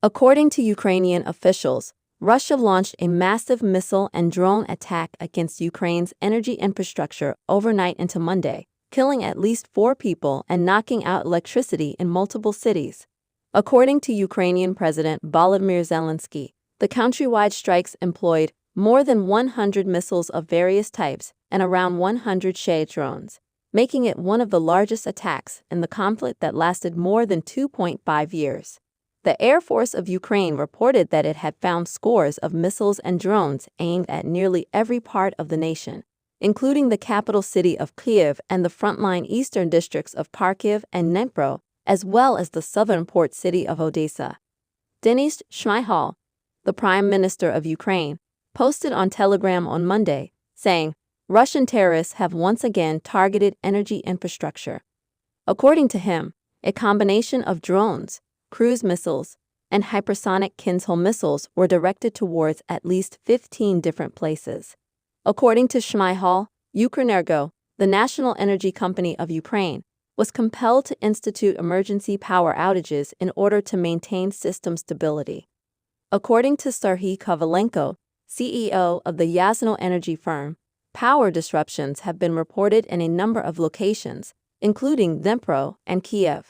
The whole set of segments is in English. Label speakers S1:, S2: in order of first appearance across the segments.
S1: According to Ukrainian officials, Russia launched a massive missile and drone attack against Ukraine's energy infrastructure overnight into Monday, killing at least 4 people and knocking out electricity in multiple cities. According to Ukrainian President Volodmyr Zelensky, the countrywide strikes employed more than 100 missiles of various types and around 100 Shahed drones, making it one of the largest attacks in the conflict that lasted more than 2.5 years. The Air Force of Ukraine reported that it had found scores of missiles and drones aimed at nearly every part of the nation, including the capital city of Kyiv and the frontline eastern districts of Kharkiv and Dnipro, as well as the southern port city of Odesa. Denis Shmyhal, the Prime Minister of Ukraine, posted on Telegram on Monday, saying, "Russian terrorists have once again targeted energy infrastructure." According to him, a combination of drones, cruise missiles, and hypersonic Kinzhal missiles were directed towards at least 15 different places. According to Shmyhal, Ukrenergo, the national energy company of Ukraine, was compelled to institute emergency power outages in order to maintain system stability. According to Serhii Kovalenko, CEO of the Yasno energy firm, power disruptions have been reported in a number of locations, including Dnipro and Kyiv.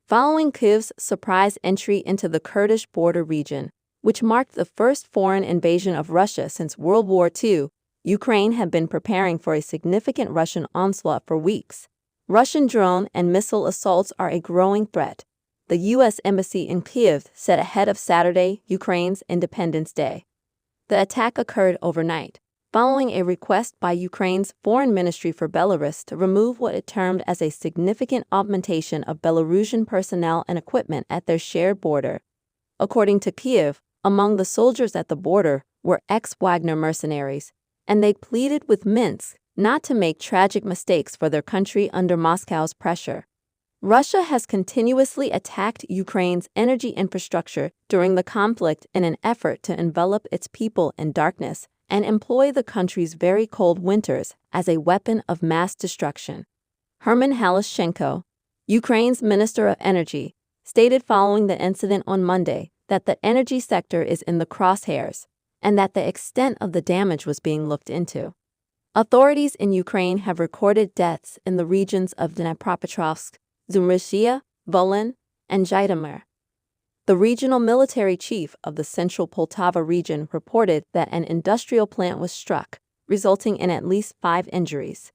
S1: Following Kyiv's surprise entry into the Kurdish border region, which marked the first foreign invasion of Russia since World War II, Ukraine had been preparing for a significant Russian onslaught for weeks. Russian drone and missile assaults are a growing threat, the U.S. Embassy in Kyiv said ahead of Saturday, Ukraine's Independence Day. The attack occurred overnight, following a request by Ukraine's Foreign Ministry for Belarus to remove what it termed as a significant augmentation of Belarusian personnel and equipment at their shared border. According to Kyiv, among the soldiers at the border were ex-Wagner mercenaries, and they pleaded with Minsk not to make tragic mistakes for their country under Moscow's pressure. Russia has continuously attacked Ukraine's energy infrastructure during the conflict in an effort to envelop its people in darkness and employ the country's very cold winters as a weapon of mass destruction. Herman Halushchenko, Ukraine's Minister of Energy, stated following the incident on Monday that the energy sector is in the crosshairs and that the extent of the damage was being looked into. Authorities in Ukraine have recorded deaths in the regions of Dnipropetrovsk, Zaporizhzhia, Volyn, and Zhytomyr. The regional military chief of the central Poltava region reported that an industrial plant was struck, resulting in at least 5 injuries.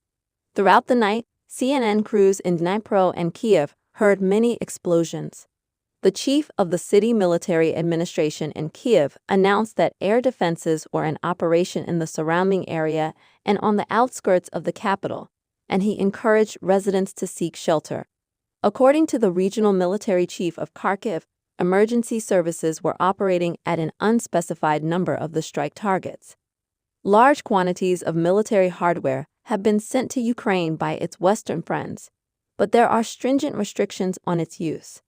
S1: Throughout the night, CNN crews in Dnipro and Kyiv heard many explosions. The chief of the city military administration in Kyiv announced that air defenses were in operation in the surrounding area and on the outskirts of the capital, and he encouraged residents to seek shelter. According to the regional military chief of Kharkiv, emergency services were operating at an unspecified number of the strike targets. Large quantities of military hardware have been sent to Ukraine by its Western friends, but there are stringent restrictions on its use.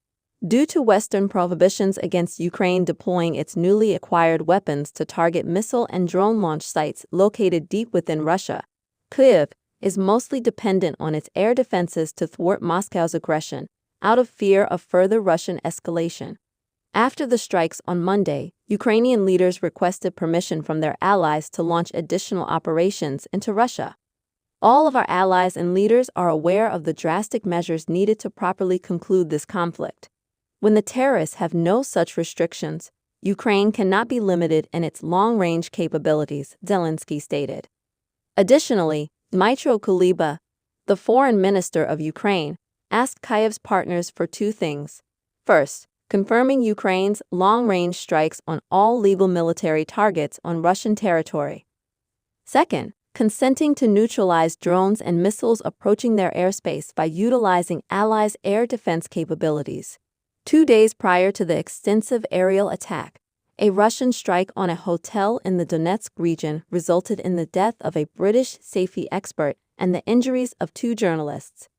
S1: Due to Western prohibitions against Ukraine deploying its newly acquired weapons to target missile and drone launch sites located deep within Russia, Kyiv is mostly dependent on its air defenses to thwart Moscow's aggression, out of fear of further Russian escalation. After the strikes on Monday, Ukrainian leaders requested permission from their allies to launch additional operations into Russia. All of our allies and leaders are aware of the drastic measures needed to properly conclude this conflict. When the terrorists have no such restrictions, Ukraine cannot be limited in its long-range capabilities, Zelensky stated. Additionally, Dmytro Kuleba, the foreign minister of Ukraine, asked Kyiv's partners for 2 things. First, confirming Ukraine's long-range strikes on all legal military targets on Russian territory. Second, consenting to neutralize drones and missiles approaching their airspace by utilizing allies' air defense capabilities. 2 days prior to the extensive aerial attack, a Russian strike on a hotel in the Donetsk region resulted in the death of a British safety expert and the injuries of 2 journalists.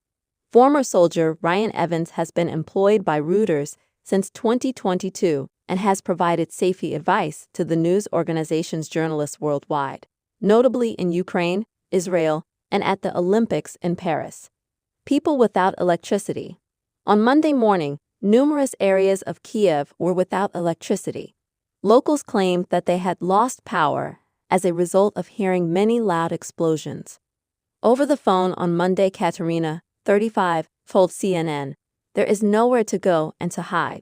S1: Former soldier Ryan Evans has been employed by Reuters since 2022 and has provided safety advice to the news organization's journalists worldwide, notably in Ukraine, Israel, and at the Olympics in Paris. People without electricity. On Monday morning, Numerous areas of Kyiv were without electricity. Locals claimed that they had lost power as a result of hearing many loud explosions. Over the phone on Monday, Katerina, 35, told CNN, "There is nowhere to go and to hide.